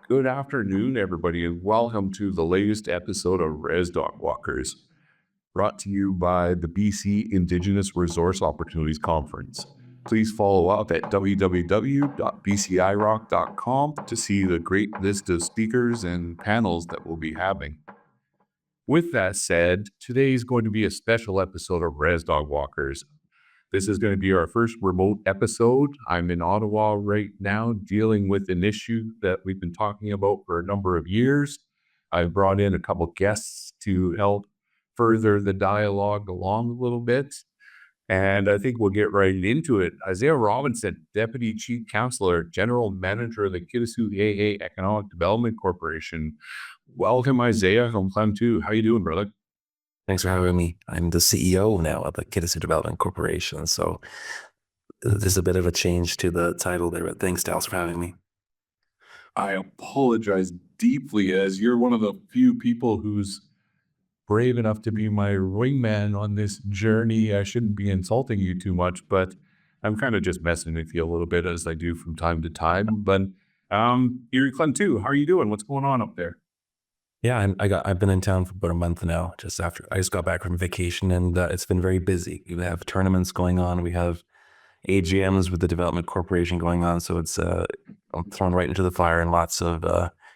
Good afternoon, everybody, and welcome to the latest episode of Rez Dog Walkers, brought to you by the BC Indigenous Resource Opportunities Conference. Please follow up at www.bcirock.com to see the great list of speakers and panels that we'll be having. With that said, today is going to be a special episode of Rez Dog Walkers. This is going to be our first remote episode. I'm in Ottawa right now dealing with an issue that we've been talking about for a number of years. I've brought in a couple guests to help further the dialogue along a little bit. And I think we'll get right into it. Isaiah Robinson, Deputy Chief Counselor, General Manager of the Kitasoo Economic Development Corporation. Welcome, Isaiah, from Clem 2. How you doing, brother? Thanks for having me. I'm the CEO now of the Kitasoo Development Corporation, so there's a bit of a change to the title there, but thanks, Dallas, for having me. I apologize deeply, as you're one of the few people who's brave enough to be my wingman on this journey. I shouldn't be insulting you too much, but I'm kind of just messing with you a little bit, as I do from time to time. But you're in Clem 2. How are you doing? What's going on up there? Yeah, I've been in town for about a month now. I just got back from vacation, and it's been very busy. We have tournaments going on. We have AGMs with the Development Corporation going on. So it's I'm thrown right into the fire, and lots of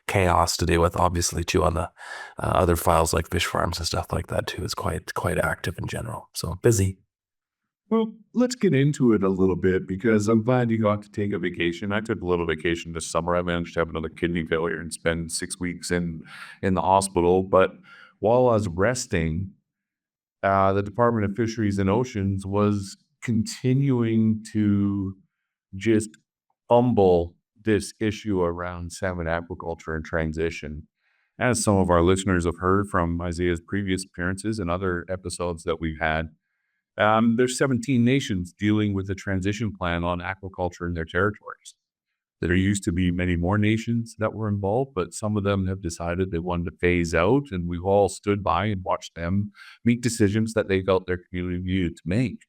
chaos to deal with. Obviously, too, on the other files like fish farms and stuff like that too. It's quite active in general. So busy. Well, let's get into it a little bit, because I'm glad you got to take a vacation. I took a little vacation this summer. I managed to have another kidney failure and spend 6 weeks in the hospital. But while I was resting, the Department of Fisheries and Oceans was continuing to just fumble this issue around salmon aquaculture and transition. As some of our listeners have heard from Isaiah's previous appearances and other episodes that we've had, there's 17 nations dealing with the transition plan on aquaculture in their territories. There used to be many more nations that were involved, but some of them have decided they wanted to phase out, and we've all stood by and watched them make decisions that they felt their community needed to make.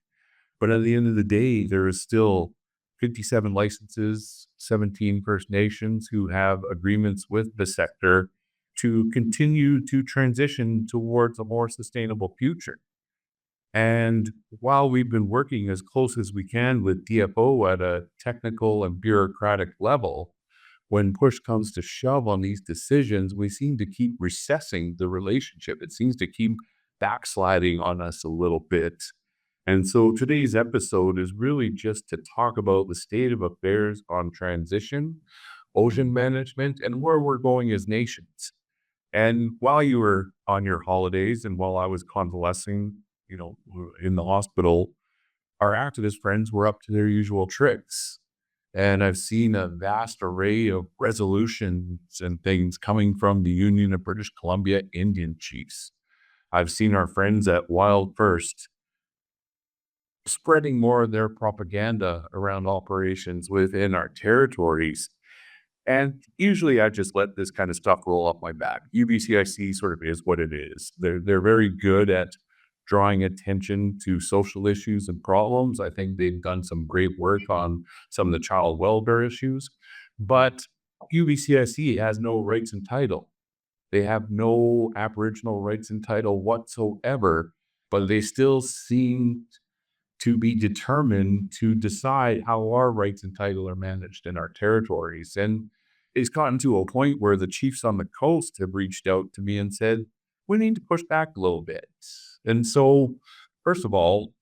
But at the end of the day, there is still 57 licenses, 17 First Nations who have agreements with the sector to continue to transition towards a more sustainable future. And while we've been working as close as we can with DFO at a technical and bureaucratic level, when push comes to shove on these decisions, we seem to keep recessing the relationship. It seems to keep backsliding on us a little bit. And so today's episode is really just to talk about the state of affairs on transition, ocean management, and where we're going as nations. And while you were on your holidays and while I was convalescing, in the hospital, our activist friends were up to their usual tricks. And I've seen a vast array of resolutions and things coming from the Union of British Columbia Indian chiefs. I've seen our friends at Wild First spreading more of their propaganda around operations within our territories. And usually I just let this kind of stuff roll off my back. UBCIC sort of is what it is. They're very good at drawing attention to social issues and problems. I think they've done some great work on some of the child welfare issues. But UBCIC has no rights and title. They have no Aboriginal rights and title whatsoever, but they still seem to be determined to decide how our rights and title are managed in our territories. And it's gotten to a point where the chiefs on the coast have reached out to me and said, we need to push back a little bit. And so, first of all,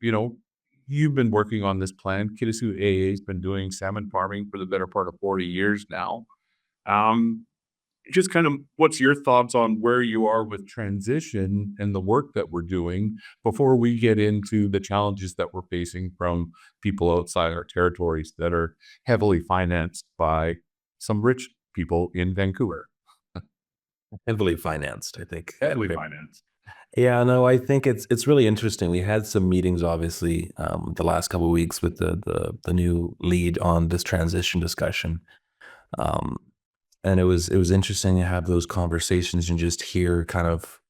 you've been working on this plan. Kitasoo AA has been doing salmon farming for the better part of 40 years now. Just kind of what's your thoughts on where you are with transition and the work that we're doing before we get into the challenges that we're facing from people outside our territories that are heavily financed by some rich people in Vancouver? Heavily financed, I think. Heavily financed. Yeah, no, I think it's really interesting. We had some meetings, obviously, the last couple of weeks with the new lead on this transition discussion. And it was interesting to have those conversations and just hear kind of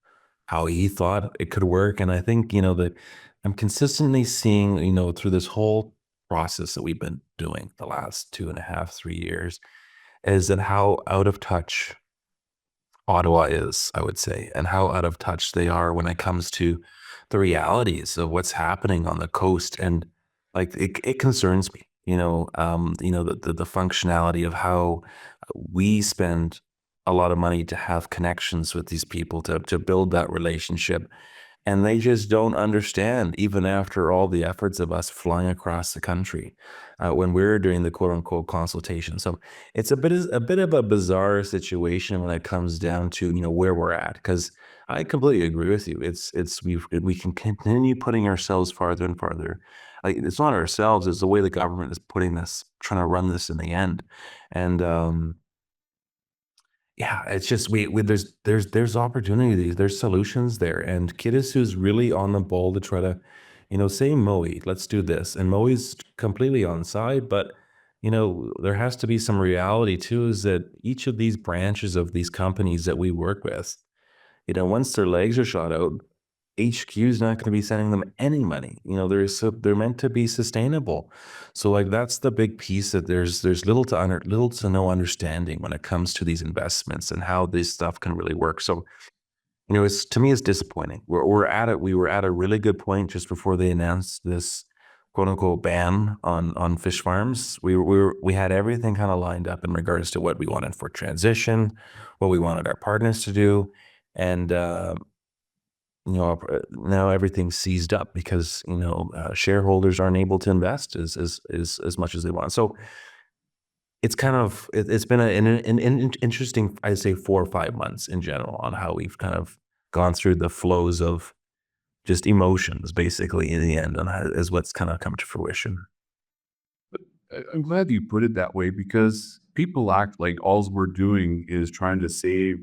how he thought it could work. And I think, that I'm consistently seeing, through this whole process that we've been doing the last 2.5, 3 years is that how out of touch Ottawa is, I would say, and how out of touch they are when it comes to the realities of what's happening on the coast. And like it concerns me, the functionality of how we spend a lot of money to have connections with these people to build that relationship. And they just don't understand, even after all the efforts of us flying across the country when we're doing the quote unquote consultation. So it's a bit of a bizarre situation when it comes down to where we're at. Because I completely agree with you. We can continue putting ourselves farther and farther. Like it's not ourselves; it's the way the government is putting this, trying to run this in the end. And yeah, it's just we there's opportunities, there's solutions there, and Kitasu's really on the ball to try to, say Moe, let's do this, and Moe's completely on side, but there has to be some reality too, is that each of these branches of these companies that we work with, once their legs are shot out, HQ is not going to be sending them any money. They're meant to be sustainable. So like that's the big piece, that there's little to no understanding when it comes to these investments and how this stuff can really work. So it's, to me, it's disappointing. We were at a really good point just before they announced this quote unquote ban on fish farms. We had everything kind of lined up in regards to what we wanted for transition, what we wanted our partners to do, and now everything's seized up because shareholders aren't able to invest as much as they want. So it's been an interesting, I'd say, 4 or 5 months in general on how we've kind of gone through the flows of just emotions, basically, in the end, is what's kind of come to fruition. I'm glad you put it that way because people act like all we're doing is trying to save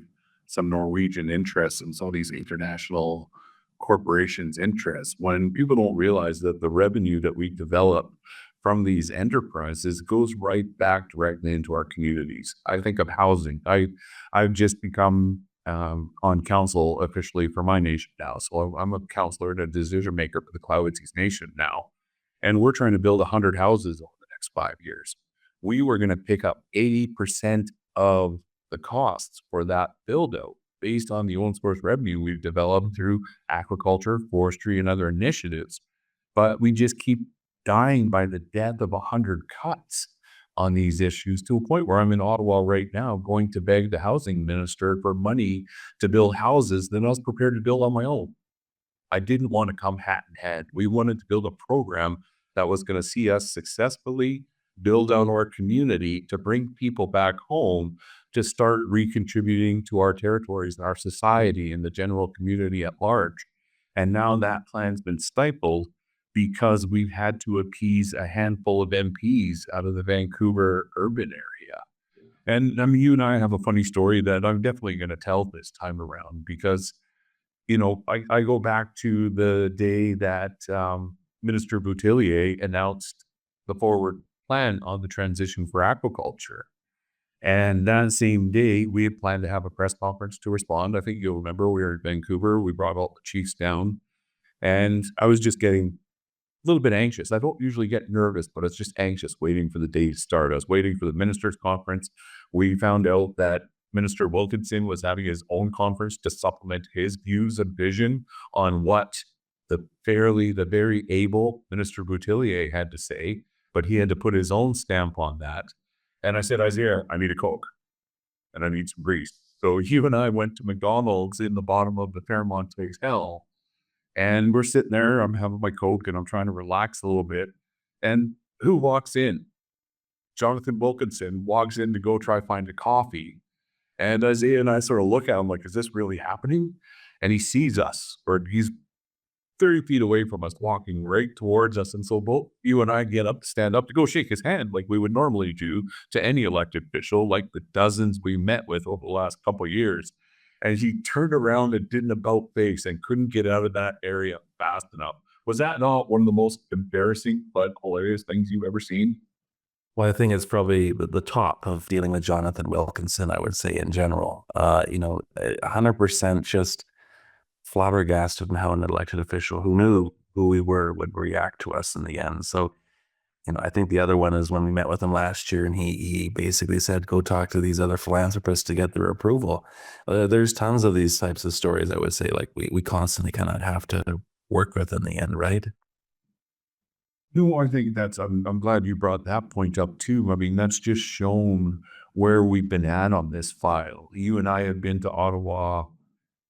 some Norwegian interests and some of these international corporations' interests when people don't realize that the revenue that we develop from these enterprises goes right back directly into our communities. I think of housing. I've just become on council officially for my nation now. So I'm a counselor and a decision maker for the Clowitzies Nation now. And we're trying to build 100 houses over the next 5 years. We were going to pick up 80% of the costs for that build out based on the own source revenue we've developed through aquaculture, forestry, and other initiatives. But we just keep dying by the death of 100 cuts on these issues, to a point where I'm in Ottawa right now going to beg the housing minister for money to build houses that I was prepared to build on my own. I didn't want to come hat in hand. We wanted to build a program that was going to see us successfully build out our community to bring people back home to start recontributing to our territories and our society and the general community at large. And now that plan's been stifled because we've had to appease a handful of MPs out of the Vancouver urban area. And I mean, you and I have a funny story that I'm definitely going to tell this time around because I go back to the day that Minister Boutillier announced the forward plan on the transition for aquaculture. And that same day, we had planned to have a press conference to respond. I think you'll remember we were in Vancouver. We brought all the chiefs down, and I was just getting a little bit anxious. I don't usually get nervous, but I was just anxious waiting for the day to start. I was waiting for the ministers' conference. We found out that Minister Wilkinson was having his own conference to supplement his views and vision on what the very able Minister Boutillier had to say, but he had to put his own stamp on that. And I said, Isaiah, I need a Coke and I need some grease. So you and I went to McDonald's in the bottom of the Fairmont Hotel, and we're sitting there. I'm having my Coke and I'm trying to relax a little bit. And who walks in? Jonathan Wilkinson walks in to go try find a coffee. And Isaiah and I sort of look at him like, is this really happening? And he sees us, or he's 30 feet away from us, walking right towards us. And so both you and I get up to stand up to go shake his hand like we would normally do to any elected official, like the dozens we met with over the last couple of years. And he turned around and did an about face and couldn't get out of that area fast enough. Was that not one of the most embarrassing but hilarious things you've ever seen? Well, I think it's probably the top of dealing with Jonathan Wilkinson, I would say, in general. 100% just flabbergasted in how an elected official who knew who we were would react to us in the end. So I think the other one is when we met with him last year, and he basically said, go talk to these other philanthropists to get their approval. There's tons of these types of stories, I would say, like we constantly kind of have to work with in the end, right? No, I think I'm glad you brought that point up too. I mean, that's just shown where we've been at on this file. You and I have been to Ottawa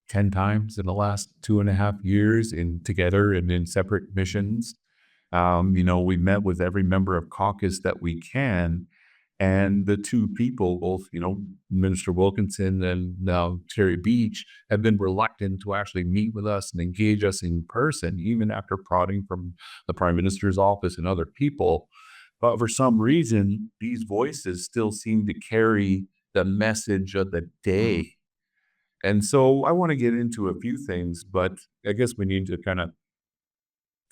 10 times in the last 2.5 years together and in separate missions. We met with every member of caucus that we can. And the two people, both, Minister Wilkinson and now Terry Beach, have been reluctant to actually meet with us and engage us in person, even after prodding from the Prime Minister's office and other people. But for some reason, these voices still seem to carry the message of the day. And so I want to get into a few things, but I guess we need to kind of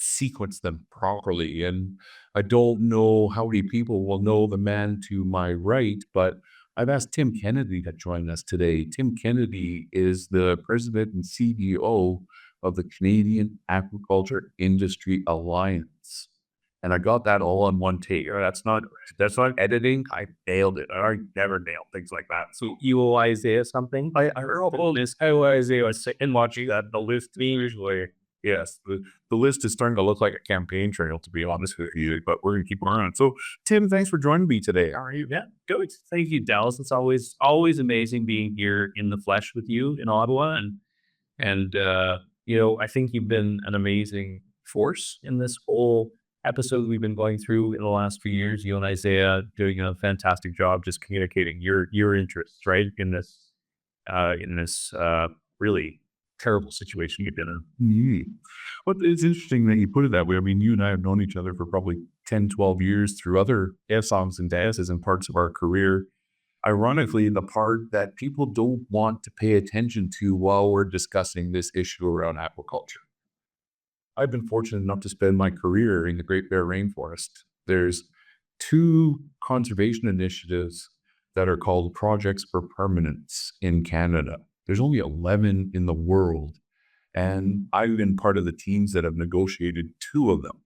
sequence them properly. And I don't know how many people will know the man to my right, but I've asked Tim Kennedy to join us today. Tim Kennedy is the president and CEO of the Canadian Aquaculture Industry Alliance. And I got that all on one take. That's not editing. I nailed it. I never nailed things like that. So You Isaiah something? I heard the list. Oh, Isaiah was and watching that the list usually. Yes, the list is starting to look like a campaign trail, to be honest with you. But we're gonna keep on. So, Tim, thanks for joining me today. How are you? Yeah, good. Thank you, Dallas. It's always amazing being here in the flesh with you in Ottawa, and I think you've been an amazing force in this whole episode we've been going through in the last few years. You and Isaiah doing a fantastic job just communicating your interests, right, in this really terrible situation you've been in. Well, it's interesting that you put it that way. I mean, you and I have known each other for probably 10, 12 years through other songs and dances and parts of our career. Ironically, the part that people don't want to pay attention to while we're discussing this issue around aquaculture. I've been fortunate enough to spend my career in the Great Bear Rainforest. There's two conservation initiatives that are called Projects for Permanence in Canada. There's only 11 in the world, and I've been part of the teams that have negotiated two of them.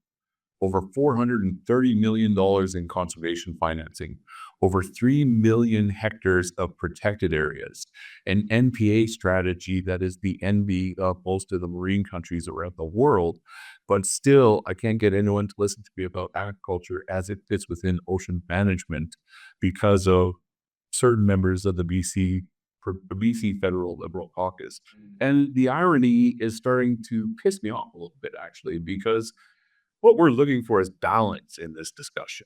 Over $430 million in conservation financing, over 3 million hectares of protected areas, an NPA strategy that is the envy of most of the marine countries around the world. But still, I can't get anyone to listen to me about agriculture as it fits within ocean management because of certain members of the BC Federal Liberal Caucus. And the irony is starting to piss me off a little bit, actually, because what we're looking for is balance in this discussion.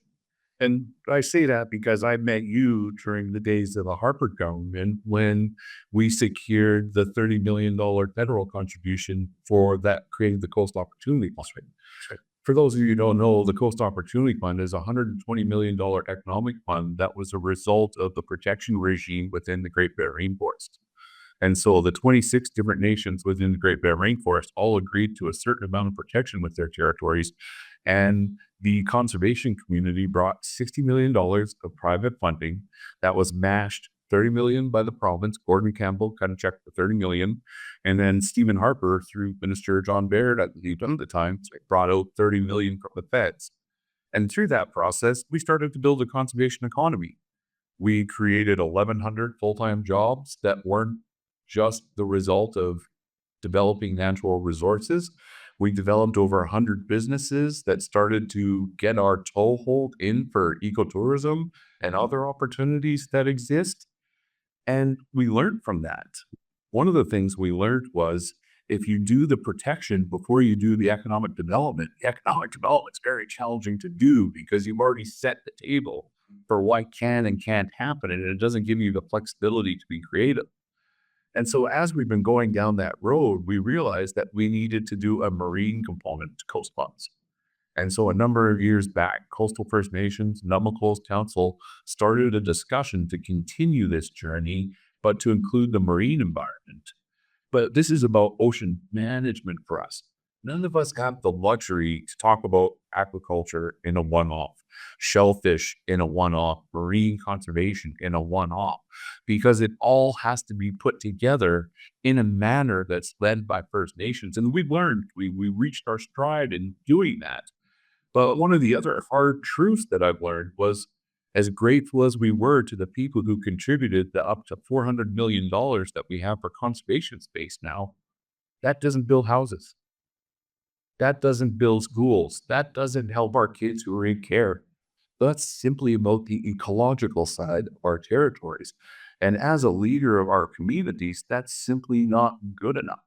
And I say that because I met you during the days of the Harper government when we secured the $30 million federal contribution for that creating the Coast Opportunity Fund. Right. For those of you who don't know, the Coast Opportunity Fund is a $120 million economic fund that was a result of the protection regime within the Great Bear Rainforest. And so the 26 different nations within the Great Bear Rainforest all agreed to a certain amount of protection with their territories. And the conservation community brought $60 million of private funding that was matched 30 million by the province. Gordon Campbell kind of checked for 30 million. And then Stephen Harper, through Minister John Baird at the time, brought out 30 million from the feds. And through that process, we started to build a conservation economy. We created 1,100 full-time jobs that weren't just the result of developing natural resources. We developed over 100 businesses that started to get our toehold in for ecotourism and other opportunities that exist. And we learned from that. One of the things we learned was if you do the protection before you do the economic development is very challenging to do because you've already set the table for what can and can't happen, and it doesn't give you the flexibility to be creative. And so as we've been going down that road, we realized that we needed to do a marine component to coast funds. And so a number of years back, Coastal First Nations, Namaqua's Council started a discussion to continue this journey, but to include the marine environment. But this is about ocean management for us. None of us have the luxury to talk about aquaculture in a one-off, shellfish in a one-off, marine conservation in a one-off, because it all has to be put together in a manner that's led by First Nations. And we've learned, we reached our stride in doing that. But one of the other hard truths that I've learned was, as grateful as we were to the people who contributed the up to $400 million that we have for conservation space now, that doesn't build houses. That doesn't build schools. That doesn't help our kids who are in care. That's simply about the ecological side of our territories. And as a leader of our communities, that's simply not good enough.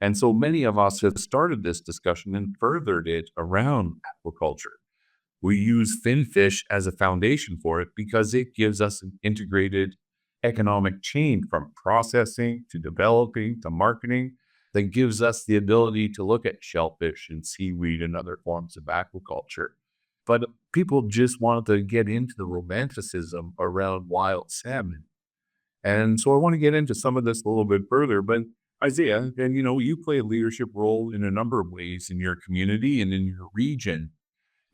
And so many of us have started this discussion and furthered it around aquaculture. We use finfish as a foundation for it because it gives us an integrated economic chain from processing to developing to marketing that gives us the ability to look at shellfish and seaweed and other forms of aquaculture. But people just wanted to get into the romanticism around wild salmon. And so I want to get into some of this a little bit further. But Isaiah, and you play a leadership role in a number of ways in your community and in your region.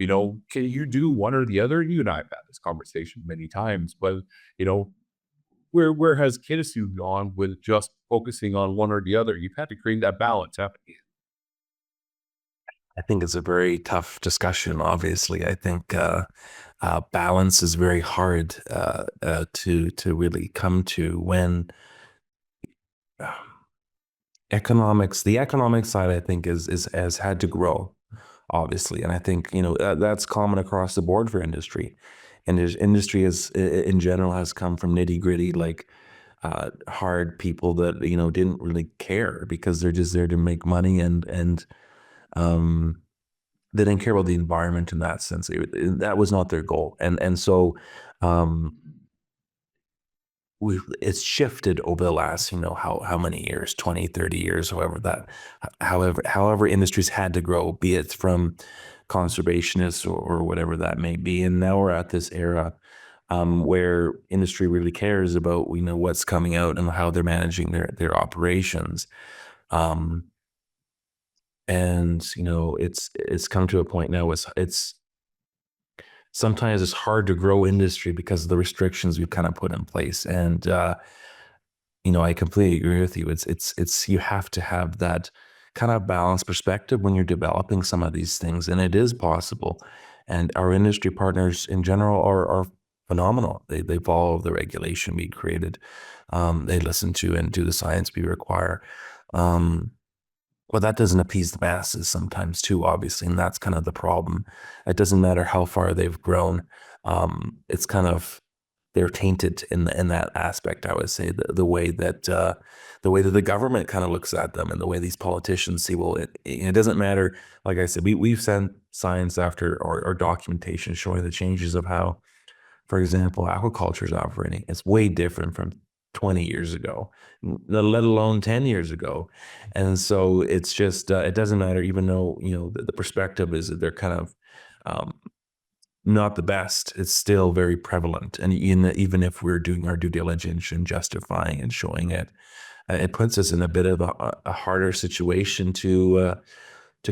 Can you do one or the other? You and I have had this conversation many times, but you know, where has Kitasoo gone with just focusing on one or the other? You've had to create that balance, haven't you? I think it's a very tough discussion. Obviously, I think balance is very hard to really come to when um, the economic side, I think, is has had to grow, obviously, and I think that's common across the board for industry, and industry is in general has come from nitty gritty, like hard people that didn't really care because they're just there to make money, and um, they didn't care about the environment in that sense. That was not their goal, and so um, it's shifted over the last how many years, 20, 30 years, however industries had to grow, be it from conservationists or whatever that may be. And now we're at this era where industry really cares about what's coming out and how they're managing their operations. Um, and it's come to a point now. It's sometimes it's hard to grow industry because of the restrictions we've kind of put in place. And I completely agree with you. It's you have to have that kind of balanced perspective when you're developing some of these things, and it is possible. And our industry partners in general are phenomenal. They follow the regulation we created. They listen to and do the science we require. Um, well, that doesn't appease the masses sometimes too, obviously, and that's kind of the problem. It doesn't matter how far they've grown. It's kind of they're tainted in that aspect. I would say the way that the government kind of looks at them, and the way these politicians see. Well, it doesn't matter. Like I said, we've sent science after or documentation showing the changes of how, for example, aquaculture is operating. It's way different from 20 years ago, let alone 10 years ago. And so it's just, it doesn't matter, even though, the perspective is that they're kind of um, not the best, it's still very prevalent. And even if we're doing our due diligence and justifying and showing it, it puts us in a bit of a harder situation to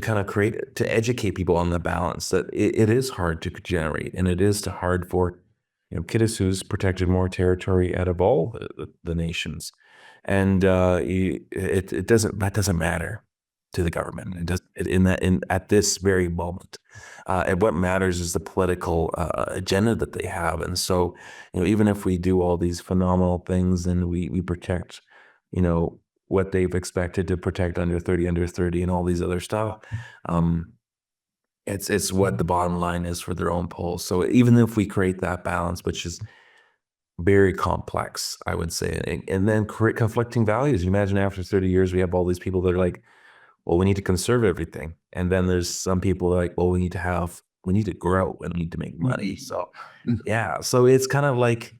kind of to educate people on the balance that it is hard to generate, and it is hard for Kitasoo's protected more territory out of all the nations, and it doesn't matter to the government. It does in at this very moment. And what matters is the political agenda that they have, and so even if we do all these phenomenal things and we protect what they've expected to protect under 30 and all these other stuff. It's what the bottom line is for their own polls. So even if we create that balance, which is very complex, I would say, and then create conflicting values. You imagine after 30 years, we have all these people that are like, well, we need to conserve everything. And then there's some people that are like, well, we need to grow and we need to make money. So yeah, so it's kind of like,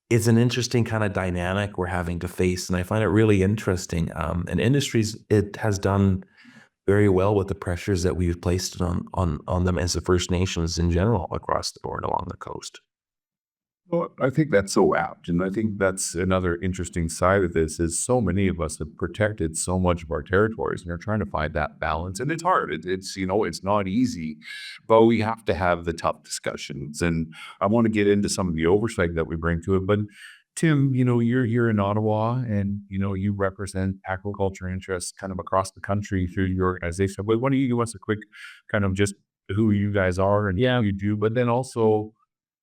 it's an interesting kind of dynamic we're having to face. And I find it really interesting. And industries, it has done very well with the pressures that we've placed on them as the First Nations in general across the board along the coast. Well, I think that's so apt. And I think that's another interesting side of this is so many of us have protected so much of our territories and are trying to find that balance. And it's hard. It's not easy, but we have to have the tough discussions. And I want to get into some of the oversight that we bring to it. But Tim, you're here in Ottawa and, you represent aquaculture interests kind of across the country through your organization. But why don't you give us a quick kind of just who you guys are and Yeah. what you do. But then also,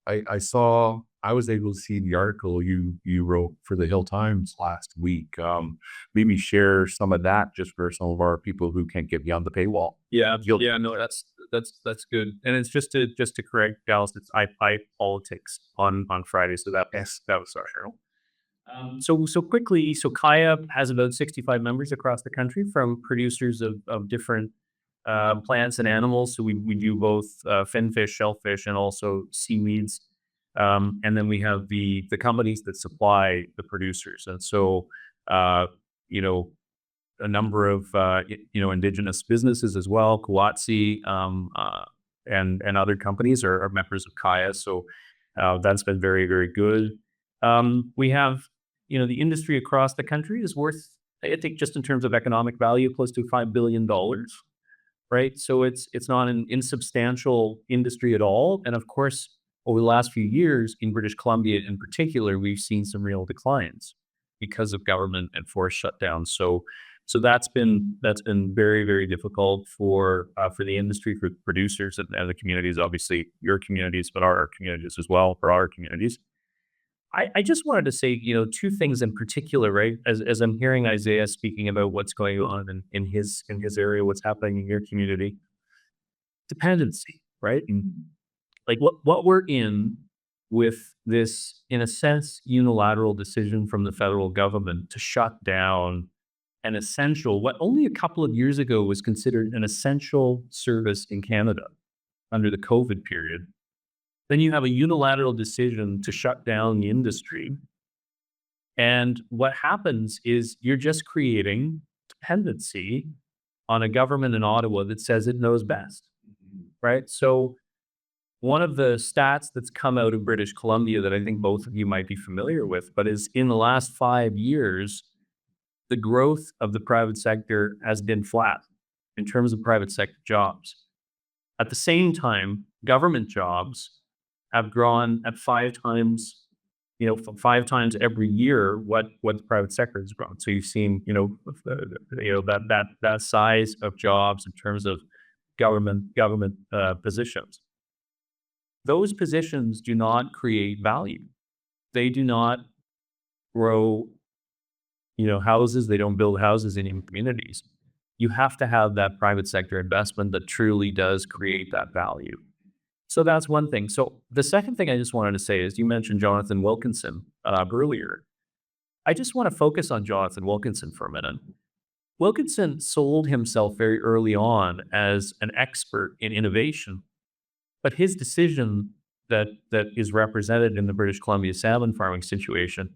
I was able to see the article you wrote for the Hill Times last week. Maybe share some of that just for some of our people who can't get beyond the paywall. Yeah, You'll- yeah, no, that's good. And it's just to correct Dallas, it's I politics on Friday. So that was sorry, Harold. So quickly, so Kaya has about 65 members across the country from producers of different plants and animals. So we do both finfish, shellfish, and also seaweeds. And then we have the companies that supply the producers. And so, you know, a number of indigenous businesses as well, Kuatsi, and other companies are members of Kaya. So that's been very, very good. We have the industry across the country is worth, I think, just in terms of economic value, close to $5 billion, right? So it's not an insubstantial industry at all. And of course, over the last few years in British Columbia in particular, we've seen some real declines because of government and forced shutdowns. So that's been very, very difficult for the industry, for producers and the communities, obviously your communities, but our communities as well, for our communities. I just wanted to say, two things in particular, right? As I'm hearing Isaiah speaking about what's going on in his area, what's happening in your community, dependency, right? And like what we're in with this, in a sense, unilateral decision from the federal government to shut down an essential, what only a couple of years ago was considered an essential service in Canada under the COVID period. Then you have a unilateral decision to shut down the industry. And what happens is you're just creating dependency on a government in Ottawa that says it knows best, right? So one of the stats that's come out of British Columbia that I think both of you might be familiar with, but is in the last 5 years, the growth of the private sector has been flat in terms of private sector jobs. At the same time, government jobs have grown at 5 times, 5 times every year what the private sector has grown. So you've seen, that size of jobs in terms of government positions. Those positions do not create value. They do not grow, houses. They don't build houses in communities. You have to have that private sector investment that truly does create that value. So that's one thing. So the second thing I just wanted to say is you mentioned Jonathan Wilkinson earlier. I just want to focus on Jonathan Wilkinson for a minute. Wilkinson sold himself very early on as an expert in innovation, but his decision that is represented in the British Columbia salmon farming situation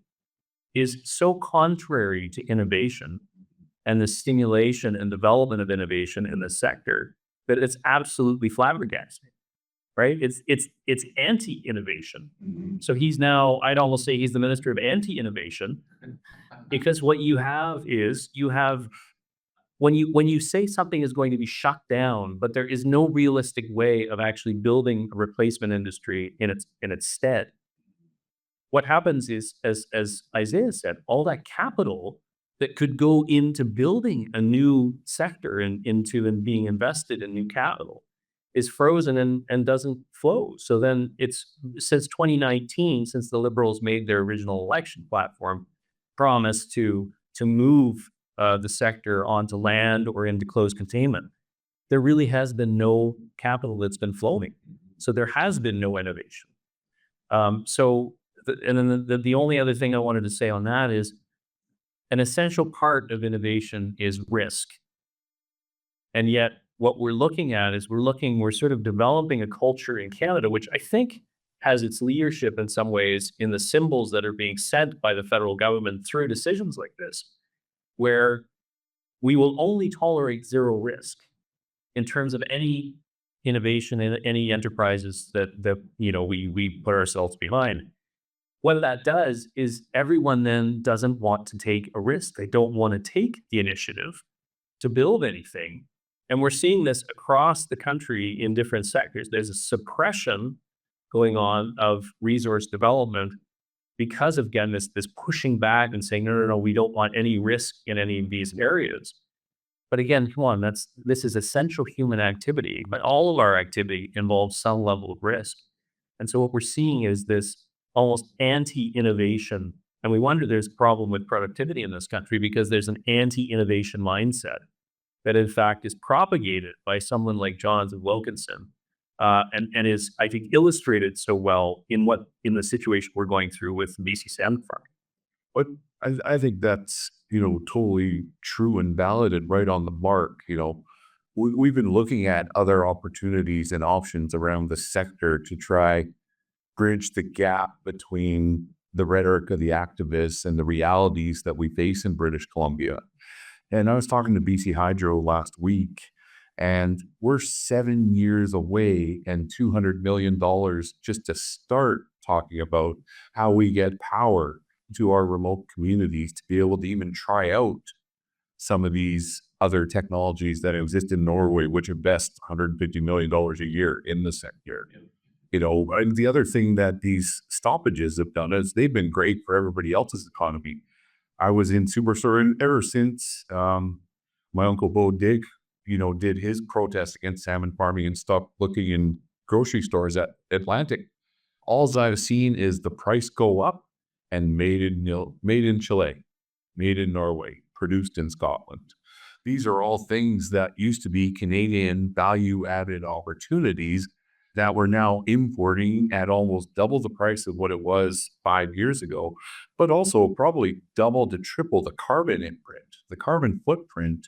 is so contrary to innovation and the stimulation and development of innovation in the sector that it's absolutely flabbergasting. Right? It's anti-innovation. So he's now, I'd almost say he's the minister of anti-innovation, because what you have is when you say something is going to be shut down, but there is no realistic way of actually building a replacement industry in its stead. What happens is, as Isaiah said, all that capital that could go into building a new sector and being invested in new capital is frozen and doesn't flow. So then it's since 2019, since the Liberals made their original election platform promise to move the sector onto land or into closed containment, there really has been no capital that's been flowing. So there has been no innovation. The only other thing I wanted to say on that is an essential part of innovation is risk. And yet what we're looking at is we're sort of developing a culture in Canada, which I think has its leadership in some ways in the symbols that are being set by the federal government through decisions like this, where we will only tolerate zero risk in terms of any innovation in any enterprises that we put ourselves behind. What that does is everyone then doesn't want to take a risk. They don't want to take the initiative to build anything. And we're seeing this across the country in different sectors. There's a suppression going on of resource development because of, again, this pushing back and saying, no, we don't want any risk in any of these areas. But again, come on, this is essential human activity, but all of our activity involves some level of risk. And so what we're seeing is this almost anti-innovation. And we wonder there's a problem with productivity in this country because there's an anti-innovation mindset that in fact is propagated by someone like Jonathan Wilkinson, and is, I think, illustrated so well in the situation we're going through with BC salmon farming. But I think that's, totally true and valid and right on the mark. We've been looking at other opportunities and options around the sector to try bridge the gap between the rhetoric of the activists and the realities that we face in British Columbia. And I was talking to BC Hydro last week, and we're 7 years away and $200 million just to start talking about how we get power to our remote communities to be able to even try out some of these other technologies that exist in Norway, which invest $150 million a year in the sector. And the other thing that these stoppages have done is they've been great for everybody else's economy. I was in Superstore, and ever since my uncle Bo Dig, did his protest against salmon farming and stopped looking in grocery stores at Atlantic, all I've seen is the price go up and made in Chile, made in Norway, produced in Scotland. These are all things that used to be Canadian value-added opportunities that we're now importing at almost double the price of what it was 5 years ago, but also probably double to triple the carbon imprint, the carbon footprint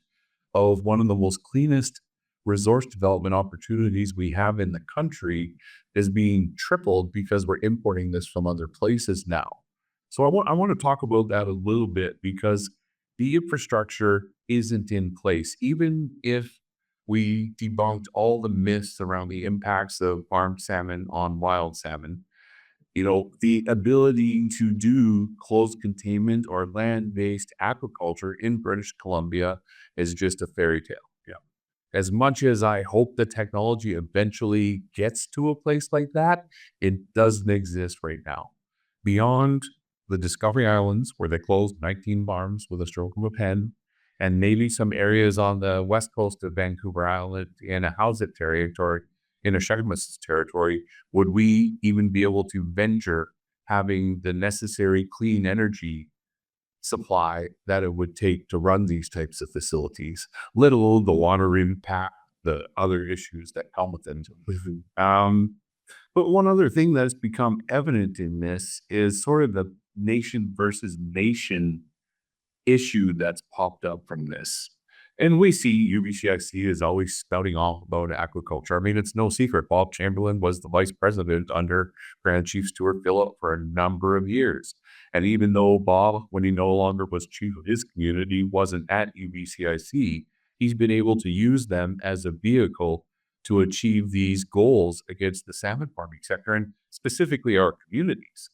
of one of the most cleanest resource development opportunities we have in the country is being tripled because we're importing this from other places now. So I want to talk about that a little bit because the infrastructure isn't in place. Even if we debunked all the myths around the impacts of farmed salmon on wild salmon, the ability to do closed containment or land-based aquaculture in British Columbia is just a fairy tale. As much as I hope the technology eventually gets to a place like that, it doesn't exist right now. Beyond the Discovery Islands, where they closed 19 farms with a stroke of a pen, and maybe some areas on the west coast of Vancouver Island in a Howsett territory, in a Shagmas territory, would we even be able to venture having the necessary clean energy supply that it would take to run these types of facilities, let alone the water impact, the other issues that come with them. But one other thing that's become evident in this is sort of the nation versus nation issue that's popped up from this. And we see UBCIC is always spouting off about aquaculture. I mean, it's no secret. Bob Chamberlain was the vice president under Grand Chief Stuart Phillip for a number of years. And even though Bob, when he no longer was chief of his community, wasn't at UBCIC, he's been able to use them as a vehicle to achieve these goals against the salmon farming sector and specifically our communities.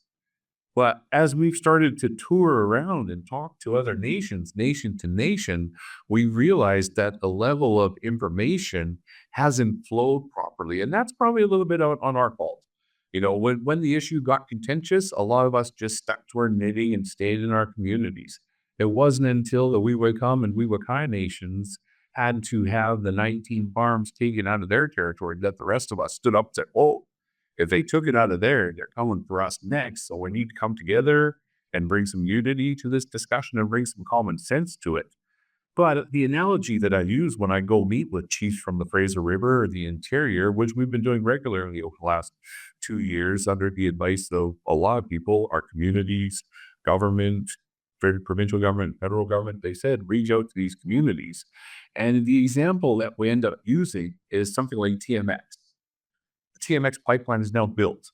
But as we've started to tour around and talk to other nations, nation to nation, we realized that the level of information hasn't flowed properly. And that's probably a little bit on our fault. When the issue got contentious, a lot of us just stuck to our knitting and stayed in our communities. It wasn't until the Wewakam and Wewakai nations had to have the 19 farms taken out of their territory that the rest of us stood up and said, oh, if they took it out of there, they're coming for us next. So we need to come together and bring some unity to this discussion and bring some common sense to it. But the analogy that I use when I go meet with chiefs from the Fraser River or the interior, which we've been doing regularly over the last 2 years under the advice of a lot of people, our communities, government, provincial government, federal government, they said, reach out to these communities. And the example that we end up using is something like TMX. The TMX pipeline is now built.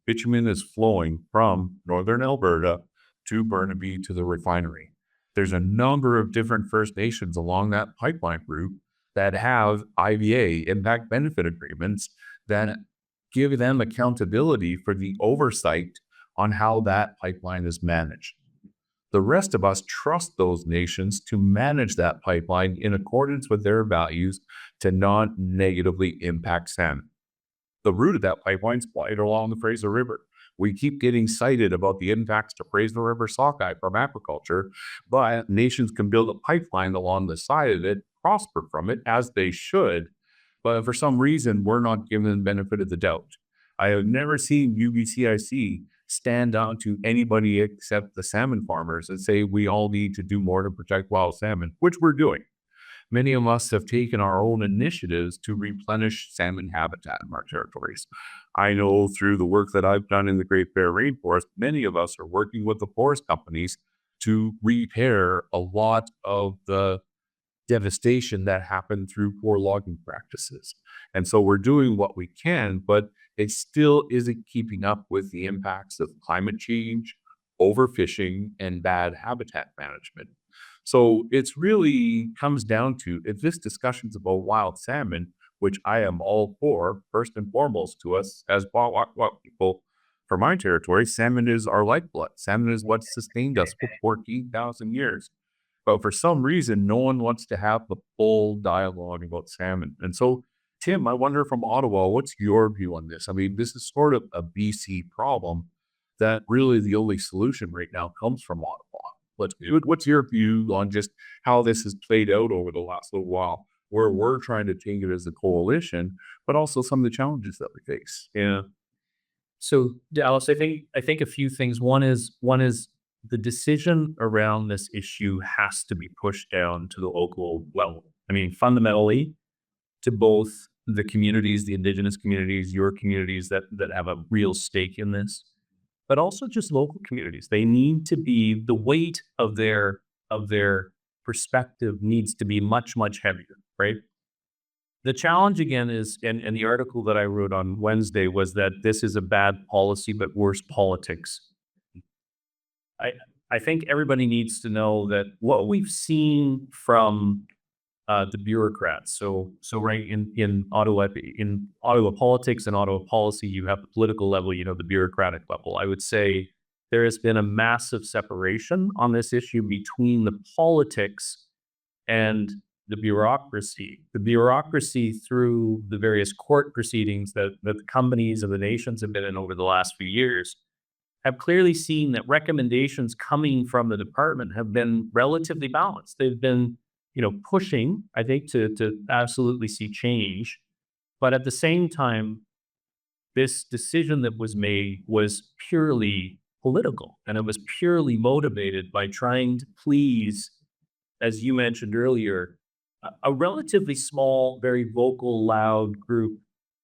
Bitumen is flowing from northern Alberta to Burnaby to the refinery. There's a number of different First Nations along that pipeline route that have IVA, impact benefit agreements, that give them accountability for the oversight on how that pipeline is managed. The rest of us trust those nations to manage that pipeline in accordance with their values to not negatively impact salmon. The route of that pipeline is right along the Fraser River. We keep getting cited about the impacts to Fraser River sockeye from aquaculture, but nations can build a pipeline along the side of it prosper from it, as they should. But for some reason, we're not given the benefit of the doubt. I have never seen UBCIC stand down to anybody except the salmon farmers and say we all need to do more to protect wild salmon, which we're doing. Many of us have taken our own initiatives to replenish salmon habitat in our territories. I know through the work that I've done in the Great Bear Rainforest, many of us are working with the forest companies to repair a lot of the devastation that happened through poor logging practices. And so we're doing what we can, but it still isn't keeping up with the impacts of climate change, overfishing, and bad habitat management. So it's really comes down to, if this discussion's about wild salmon, which I am all for, first and foremost to us as wild people from my territory, salmon is our lifeblood. Salmon is what sustained us for 14,000 years. But for some reason, no one wants to have the full dialogue about salmon. And so, Tim, I wonder from Ottawa, what's your view on this? I mean, this is sort of a BC problem that really the only solution right now comes from Ottawa. What's your view on just how this has played out over the last little while, where we're trying to take it as a coalition, but also some of the challenges that we face? Yeah. So Dallas, I think a few things. One is the decision around this issue has to be pushed down to the local level. I mean, fundamentally, to both the communities, the Indigenous communities, your communities that have a real stake in this, but also just local communities. They need to be, the weight of their perspective needs to be much, much heavier, right? The challenge again is, and the article that I wrote on Wednesday was that this is a bad policy, but worse politics. I think everybody needs to know that what we've seen from the bureaucrats. So right in Ottawa politics and Ottawa policy, you have the political level, you know, the bureaucratic level. I would say there has been a massive separation on this issue between the politics and the bureaucracy. The bureaucracy through the various court proceedings that the companies and the nations have been in over the last few years have clearly seen that recommendations coming from the department have been relatively balanced. They've been, pushing, I think, to absolutely see change. But at the same time, this decision that was made was purely political, and it was purely motivated by trying to please, as you mentioned earlier, a relatively small, very vocal, loud group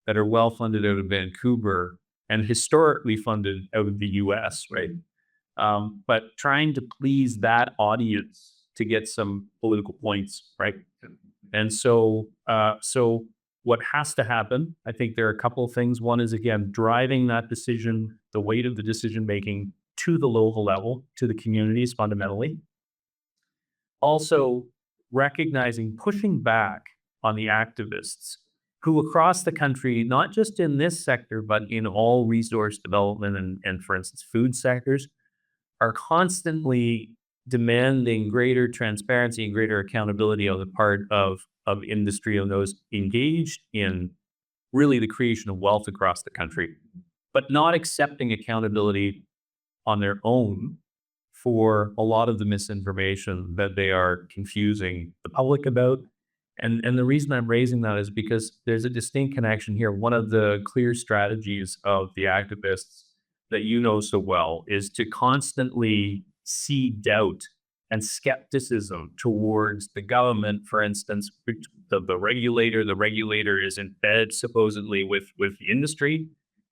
that are well funded out of Vancouver and historically funded out of the US, right? But trying to please that audience to get some political points, right? And so what has to happen, I think there are a couple of things. One is, again, driving that decision, the weight of the decision making to the local level, to the communities fundamentally. Also, recognizing, pushing back on the activists who across the country, not just in this sector, but in all resource development and for instance, food sectors, are constantly demanding greater transparency and greater accountability on the part of industry and those engaged in really the creation of wealth across the country, but not accepting accountability on their own for a lot of the misinformation that they are confusing the public about. And the reason I'm raising that is because there's a distinct connection here. One of the clear strategies of the activists that you know so well is to constantly see doubt and skepticism towards the government. For instance, the regulator is in bed supposedly with the industry.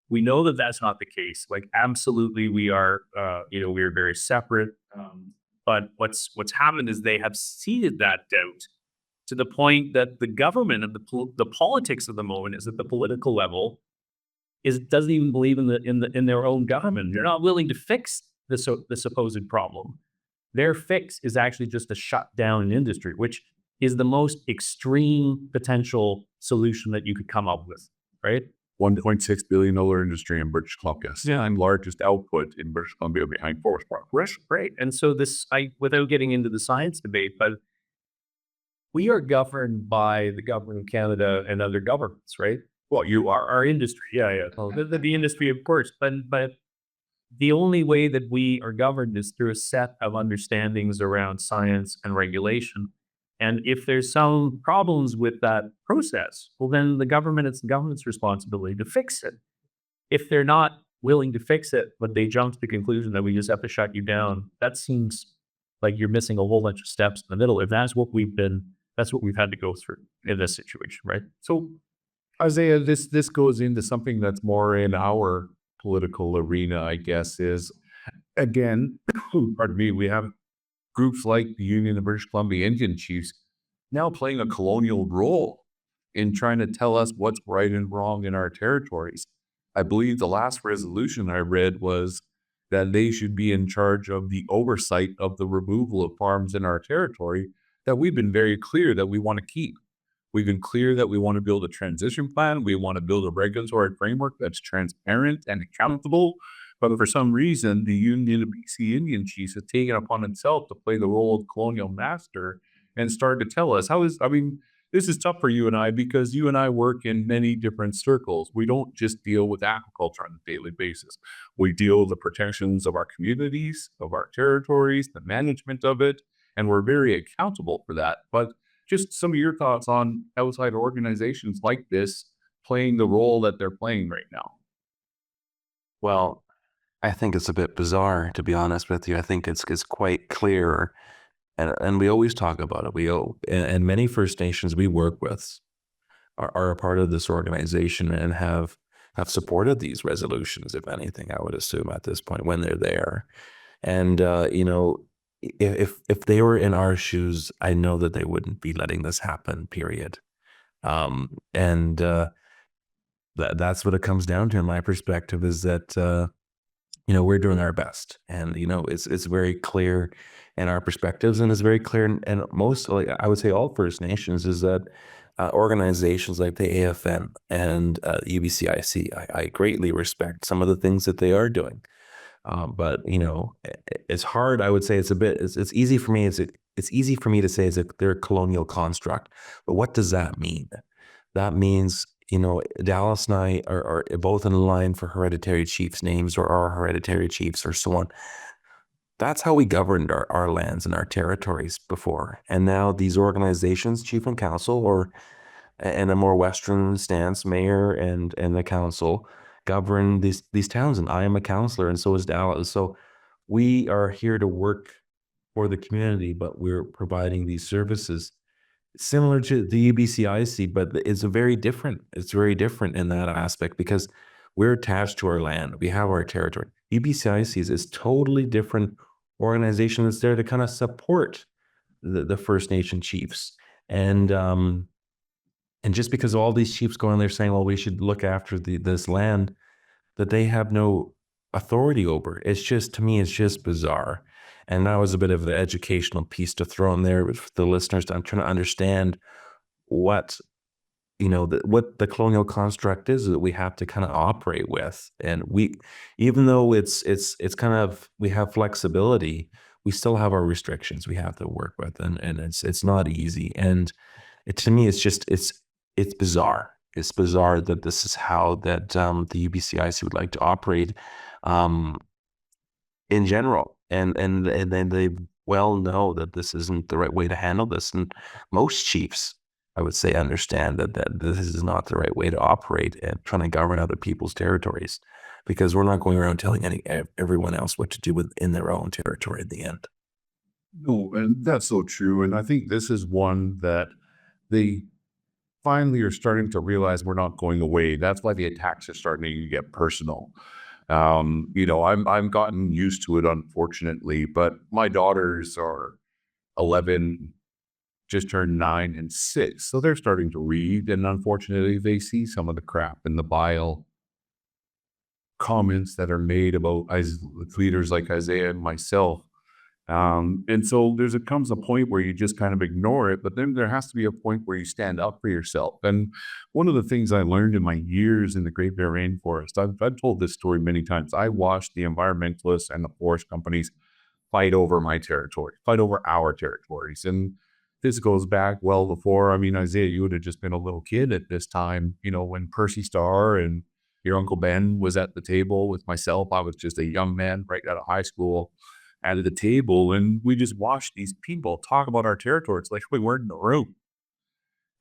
We know that that's not the case. Like, absolutely, we are very separate. But what's happened is they have seeded that doubt to the point that the government and the politics of the moment is at the political level doesn't even believe in their own government. They're not willing to fix the supposed problem. Their fix is actually just to shut down an industry, which is the most extreme potential solution that you could come up with, right? $1.6 billion industry in British Columbia. Yeah, and largest output in British Columbia behind forest products. Right. And so without getting into the science debate, but we are governed by the government of Canada and other governments, right? Well, you are our industry. Yeah. Oh, the industry, of course. But the only way that we are governed is through a set of understandings around science and regulation. And if there's some problems with that process, well, then it's the government's responsibility to fix it. If they're not willing to fix it, but they jump to the conclusion that we just have to shut you down, that seems like you're missing a whole bunch of steps in the middle. If that's what we've had to go through in this situation, right? So, Isaiah, this goes into something that's more in our political arena, I guess, is again, pardon me, we have groups like the Union of British Columbia Indian Chiefs now playing a colonial role in trying to tell us what's right and wrong in our territories. I believe the last resolution I read was that they should be in charge of the oversight of the removal of farms in our territory that we've been very clear that we want to keep. We've been clear that we want to build a transition plan. We want to build a regulatory framework that's transparent and accountable. But for some reason, the Union of BC Indian Chiefs has taken upon itself to play the role of colonial master and started to tell us this is tough for you and I because you and I work in many different circles. We don't just deal with aquaculture on a daily basis. We deal with the protections of our communities, of our territories, the management of it, and we're very accountable for that. But just some of your thoughts on outside organizations like this playing the role that they're playing right now. Well, I think it's a bit bizarre, to be honest with you. I think it's quite clear, and we always talk about it. And many First Nations we work with are a part of this organization and have supported these resolutions, if anything, I would assume at this point when they're there. And if they were in our shoes, I know that they wouldn't be letting this happen, period. And that's what it comes down to in my perspective, is that we're doing our best, and it's very clear in our perspectives, and it's very clear and most, like I would say, all First Nations, is that organizations like the AFN and UBCIC, I greatly respect some of the things that they are doing. But it's hard. I would say it's easy for me. It's easy for me to say they're a colonial construct. But what does that mean? That means, Dallas and I are both in line for hereditary chiefs names, or our hereditary chiefs, or so on. That's how we governed our lands and our territories before. And now these organizations, chief and council, or in a more Western stance, mayor and the council, govern these towns. And I am a councillor, and so is Dallas. So we are here to work for the community, but we're providing these services similar to the UBCIC, but it's very different. It's very different in that aspect because we're attached to our land. We have our territory. UBCIC is totally different organization that's there to kind of support the First Nation chiefs. And just because all these chiefs go in there saying, well, we should look after this land that they have no authority over. It's just, to me, it's just bizarre. And that was a bit of the educational piece to throw in there with the listeners. I'm trying to understand what what the colonial construct is that we have to kind of operate with. And even though it's kind of, we have flexibility, we still have our restrictions we have to work with, and it's not easy. And to me, it's bizarre. It's bizarre that this is how that the UBCIC would like to operate in general. And then they well know that this isn't the right way to handle this. And most chiefs, I would say, understand that this is not the right way to operate and trying to govern other people's territories, because we're not going around telling everyone else what to do within their own territory at the end. No, and that's so true. And I think this is one that they finally are starting to realize we're not going away. That's why the attacks are starting to get personal. I've gotten used to it, unfortunately, but my daughters are 11, just turned 9 and 6. So they're starting to read, and unfortunately they see some of the crap and the vile comments that are made about leaders like Isaiah and myself. And so comes a point where you just kind of ignore it, but then there has to be a point where you stand up for yourself. And one of the things I learned in my years in the Great Bear Rainforest, I've told this story many times. I watched the environmentalists and the forest companies fight over my territory, fight over our territories. And this goes back well before, Isaiah, you would have just been a little kid at this time, when Percy Starr and your Uncle Ben was at the table with myself. I was just a young man right out of high school. at the table and we just watched these people talk about our territory. It's like we weren't in the room.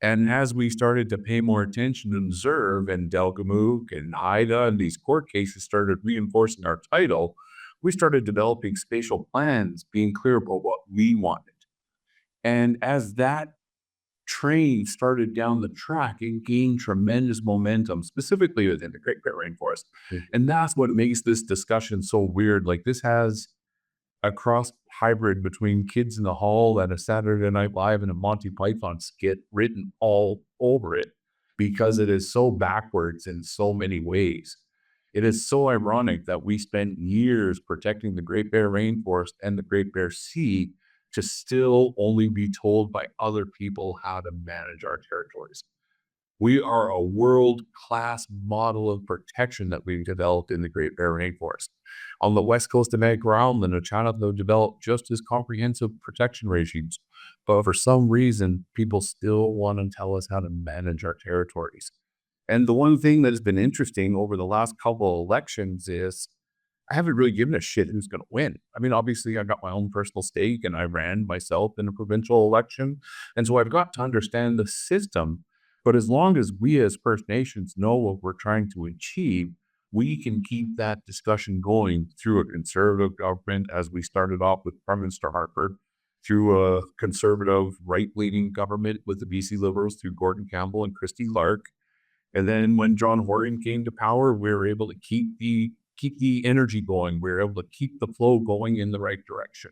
And as we started to pay more attention and observe, and Delgamook and Haida and these court cases started reinforcing our title, we started developing spatial plans, being clear about what we wanted. And as that train started down the track, it gained tremendous momentum, specifically within the Great Bear Rainforest. And that's what makes this discussion so weird. Like, this has a cross hybrid between Kids in the Hall and a Saturday Night Live and a Monty Python skit written all over it, because it is so backwards in so many ways. It is so ironic that we spent years protecting the Great Bear Rainforest and the Great Bear Sea to still only be told by other people how to manage our territories. We are a world-class model of protection that we've developed in the Great Bear Rainforest. On the west coast of Vancouver Island and China, they've developed just as comprehensive protection regimes. But for some reason, people still want to tell us how to manage our territories. And the one thing that has been interesting over the last couple of elections is I haven't really given a shit who's going to win. I mean, obviously, I got my own personal stake and I ran myself in a provincial election. And so I've got to understand the system. But as long as we as First Nations know what we're trying to achieve, we can keep that discussion going through a conservative government, as we started off with Prime Minister Harper, through a conservative right-leaning government with the BC Liberals through Gordon Campbell and Christy Lark. And then when John Horgan came to power, we were able to keep the energy going. We were able to keep the flow going in the right direction.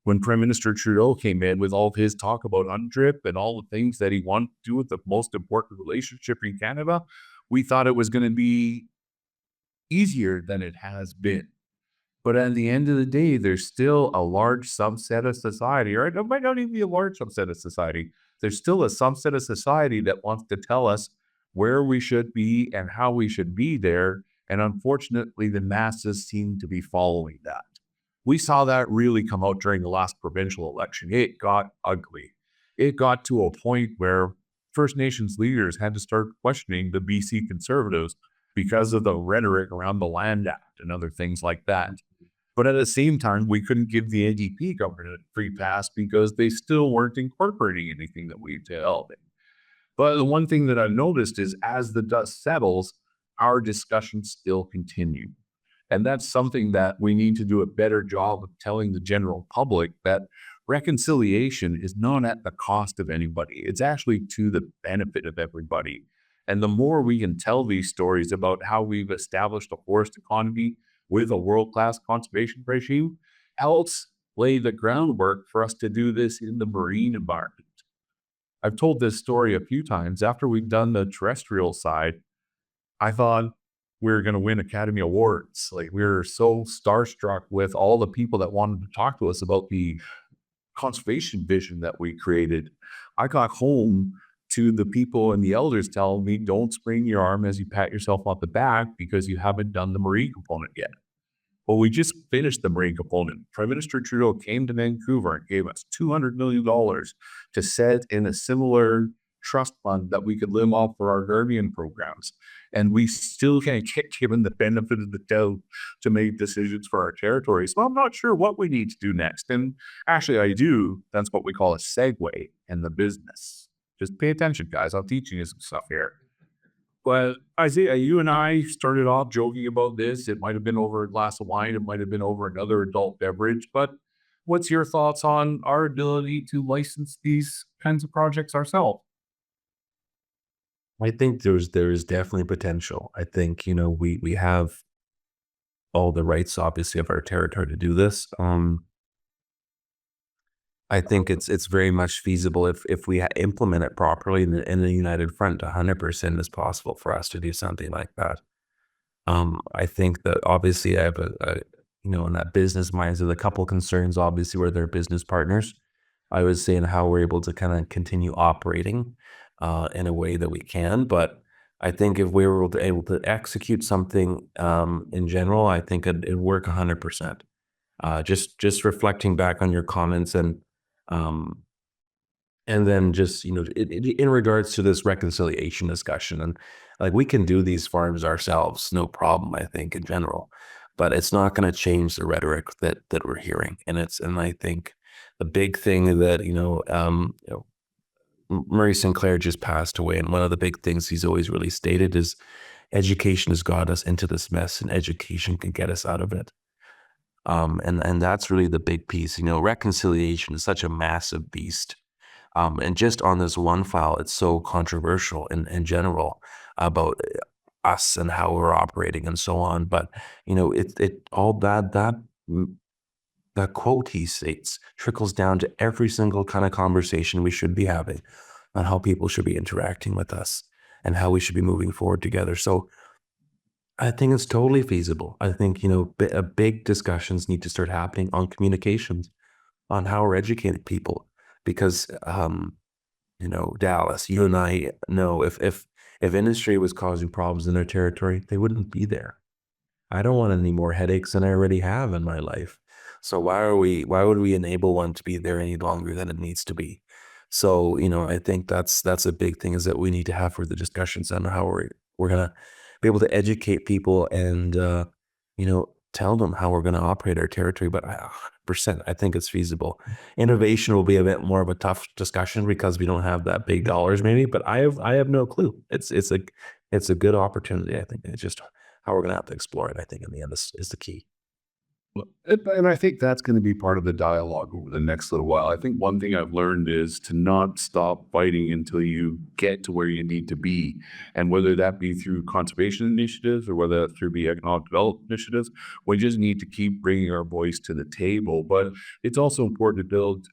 When Prime Minister Trudeau came in with all of his talk about UNDRIP and all the things that he wanted to do with the most important relationship in Canada, we thought it was going to be easier than it has been. But at the end of the day, there's still a large subset of society, or it might not even be a large subset of society. There's still a subset of society that wants to tell us where we should be and how we should be there. And unfortunately, the masses seem to be following that. We saw that really come out during the last provincial election. It got ugly. It got to a point where First Nations leaders had to start questioning the BC Conservatives because of the rhetoric around the Land Act and other things like that. But at the same time, we couldn't give the NDP government a free pass because they still weren't incorporating anything that we developed. But the one thing that I've noticed is as the dust settles, our discussions still continue. And that's something that we need to do a better job of telling the general public, that reconciliation is not at the cost of anybody. It's actually to the benefit of everybody. And the more we can tell these stories about how we've established a forest economy with a world-class conservation regime, helps lay the groundwork for us to do this in the marine environment. I've told this story a few times. After we've done the terrestrial side, I thought we were going to win Academy Awards. Like, we were so starstruck with all the people that wanted to talk to us about the conservation vision that we created. I got home to the people and the elders telling me, don't spring your arm as you pat yourself on the back because you haven't done the marine component yet. Well, we just finished the marine component. Prime Minister Trudeau came to Vancouver and gave us $200 million to set in a similar trust fund that we could live off for our guardian programs. And we still can't get given the benefit of the doubt to make decisions for our territory. So I'm not sure what we need to do next. And actually, I do. That's what we call a segue in the business. Just pay attention, guys. I'm teaching you some stuff here. But Isaiah, you and I started off joking about this. It might have been over a glass of wine. It might have been over another adult beverage. But what's your thoughts on our ability to license these kinds of projects ourselves? I think there is definitely potential. I think, we have all the rights, obviously, of our territory to do this. I think it's very much feasible if we implement it properly in the United Front. 100% is possible for us to do something like that. I think that obviously I have in that business mindset, a couple concerns, obviously, where they're business partners. I was saying how we're able to kind of continue operating in a way that we can. But I think if we were able to execute something in general, I think it'd work 100%. Just reflecting back on your comments and then just, in regards to this reconciliation discussion, and like, we can do these farms ourselves, no problem, I think, in general. but it's not going to change the rhetoric that we're hearing. And I think the big thing that, Murray Sinclair just passed away, and one of the big things he's always really stated is education has got us into this mess, and education can get us out of it. And that's really the big piece. Reconciliation is such a massive beast. And just on this one file, it's so controversial in general about us and how we're operating and so on. But it all that quote he states trickles down to every single kind of conversation we should be having on how people should be interacting with us and how we should be moving forward together. So I think it's totally feasible. I think, big discussions need to start happening on communications, on how we're educating people. Because, Dallas, you and I know if industry was causing problems in their territory, they wouldn't be there. I don't want any more headaches than I already have in my life. So why would we enable one to be there any longer than it needs to be? So, I think that's a big thing, is that we need to have further discussions on how we're gonna be able to educate people and tell them how we're gonna operate our territory. But 100%, I think it's feasible. Innovation will be a bit more of a tough discussion because we don't have that big dollars maybe, but I have no clue. It's a good opportunity. I think it's just how we're going to have to explore it. I think in the end is the key. And I think that's going to be part of the dialogue over the next little while. I think one thing I've learned is to not stop fighting until you get to where you need to be. And whether that be through conservation initiatives or whether that's through the economic development initiatives, we just need to keep bringing our voice to the table. But it's also important to build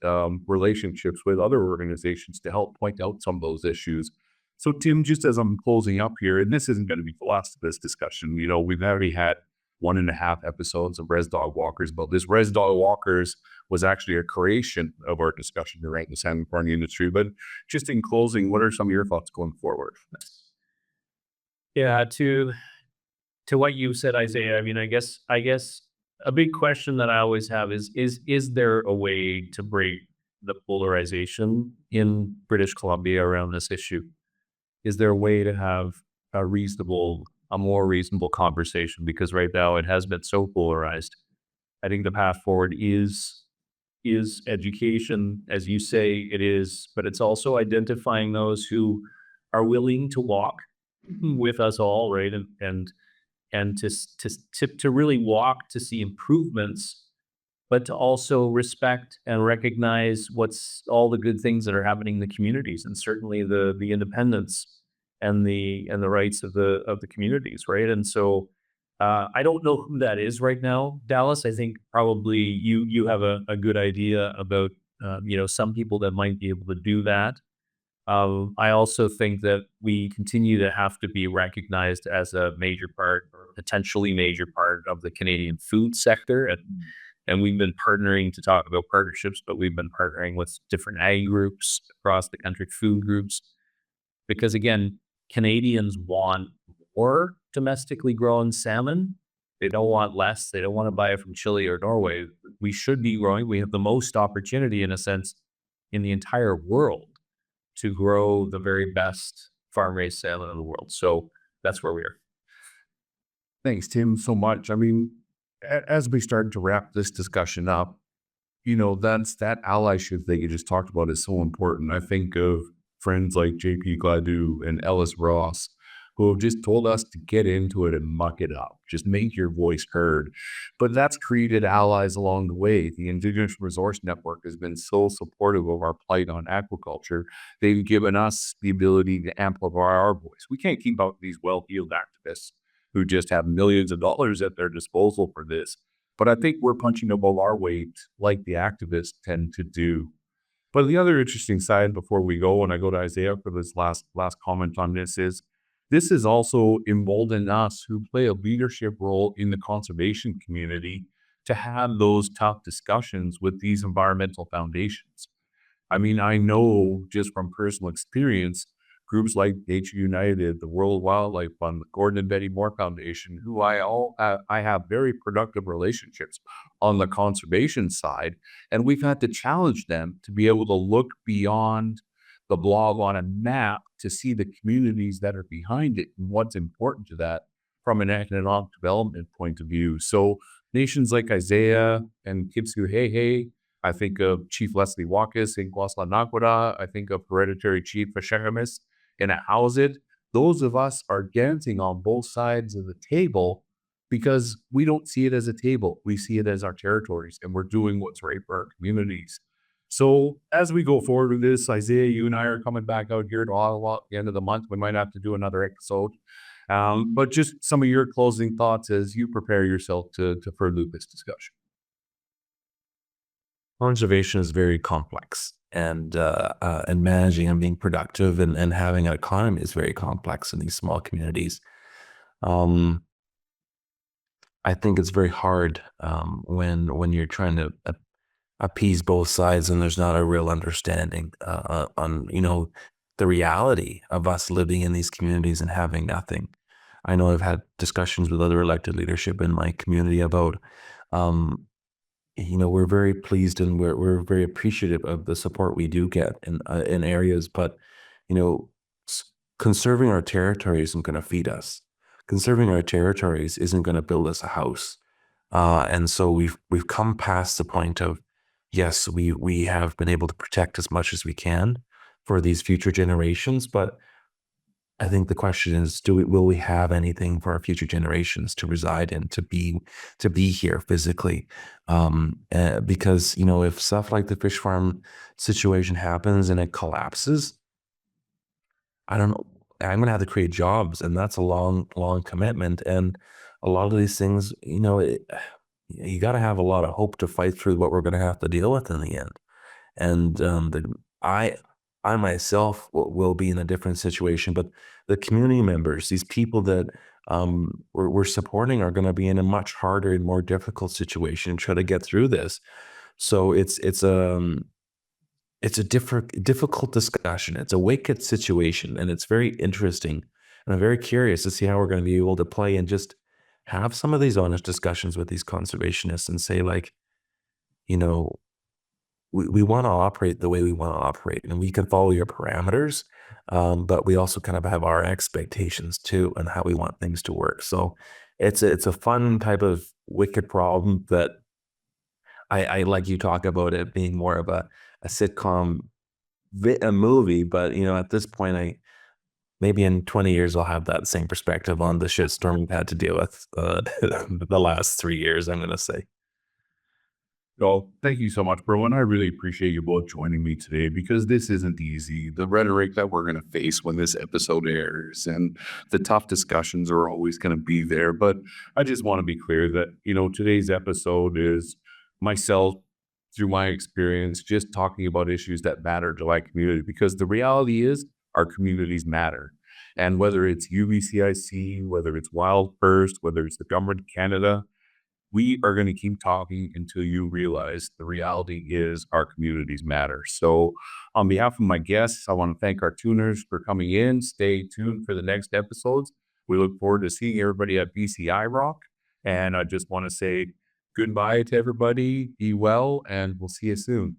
relationships with other organizations to help point out some of those issues. So, Tim, just as I'm closing up here, and this isn't going to be the last of this discussion, we've already had 1.5 episodes of Rez Dog Walkers, but this Rez Dog Walkers was actually a creation of our discussion around the salmon farming industry. But just in closing, what are some of your thoughts going forward? Yeah, to what you said, Isaiah, I mean, I guess a big question that I always have is there a way to break the polarization in British Columbia around this issue? Is there a way to have a more reasonable conversation? Because right now it has been so polarized. I think the path forward is education, as you say it is, but it's also identifying those who are willing to walk with us all, right? And to really walk to see improvements, but to also respect and recognize what's all the good things that are happening in the communities, and certainly the independence and the rights of the communities, right? And so I don't know who that is right now, Dallas. I think probably you have a good idea about some people that might be able to do that. I also think that we continue to have to be recognized as a major part, or potentially major part, of the Canadian food sector. And we've been partnering to talk about partnerships, but we've been partnering with different ag groups across the country, food groups, because again, Canadians want more domestically grown salmon. They don't want less. They don't want to buy it from Chile or Norway. We should be growing. We have the most opportunity, in a sense, in the entire world to grow the very best farm-raised salmon in the world. So that's where we are. Thanks, Tim, so much. I mean, as we start to wrap this discussion up, that allyship that you just talked about is so important. I think of friends like JP Gladue and Ellis Ross, who have just told us to get into it and muck it up. Just make your voice heard. But that's created allies along the way. The Indigenous Resource Network has been so supportive of our plight on aquaculture. They've given us the ability to amplify our voice. We can't keep out these well-heeled activists who just have millions of dollars at their disposal for this. But I think we're punching above our weight like the activists tend to do. But the other interesting side before we go, and I go to Isaiah for this last comment on this is also emboldened us who play a leadership role in the conservation community to have those tough discussions with these environmental foundations. I mean, I know just from personal experience, groups like Nature United, the World Wildlife Fund, the Gordon and Betty Moore Foundation, who I have very productive relationships on the conservation side, and we've had to challenge them to be able to look beyond the blob on a map to see the communities that are behind it and what's important to that. from an economic development point of view. So nations like Isaiah and Kitasoo, I think of Chief Leslie Walkers in Nakwada. I think of Hereditary Chief Ashagamis in Howzit. Those of us are dancing on both sides of the table because we don't see it as a table. We see it as our territories, and we're doing what's right for our communities. So as we go forward with this, Isaiah, you and I are coming back out here to Ottawa at the end of the month. We might have to do another episode. But just some of your closing thoughts as you prepare yourself to further this discussion. Conservation is very complex, and managing and being productive and having an economy is very complex in these small communities. Um, I think it's very hard when you're trying to appease both sides and there's not a real understanding on the reality of us living in these communities and having nothing. I know I've had discussions with other elected leadership in my community about we're very pleased and we're very appreciative of the support we do get in areas, but you know, s- conserving our territory isn't going to feed us. Conserving our territories isn't going to build us a house. And so we've come past the point of, yes, we have been able to protect as much as we can for these future generations, but I think the question is, will we have anything for our future generations to reside in, to be here physically? Because if stuff like the fish farm situation happens and it collapses, I don't know. I'm gonna have to create jobs, and that's a long commitment. And a lot of these things, you got to have a lot of hope to fight through what we're gonna have to deal with in the end. And I I myself will be in a different situation, but the community members, these people that we're supporting, are going to be in a much harder and more difficult situation to try to get through this. So it's a difficult discussion. It's a wicked situation, and it's very interesting. And I'm very curious to see how we're going to be able to play and just have some of these honest discussions with these conservationists and say, like, you know, we want to operate the way we want to operate, and we can follow your parameters, but we also kind of have our expectations too and how we want things to work. So it's a fun type of wicked problem that I like. You talk about it being more of a sitcom, a movie, but at this point, maybe in 20 years I'll have that same perspective on the shitstorm we've had to deal with the last 3 years, I'm gonna say. Well, thank you so much, bro. And I really appreciate you both joining me today because this isn't easy. The rhetoric that we're going to face when this episode airs and the tough discussions are always going to be there. But I just want to be clear that, today's episode is myself, through my experience, just talking about issues that matter to my community because the reality is our communities matter. And whether it's UBCIC, whether it's Wild First, whether it's the government of Canada, we are going to keep talking until you realize the reality is our communities matter. So, on behalf of my guests, I want to thank our tuners for coming in. Stay tuned for the next episodes. We look forward to seeing everybody at BCI Rock. And I just want to say goodbye to everybody. Be well, and we'll see you soon.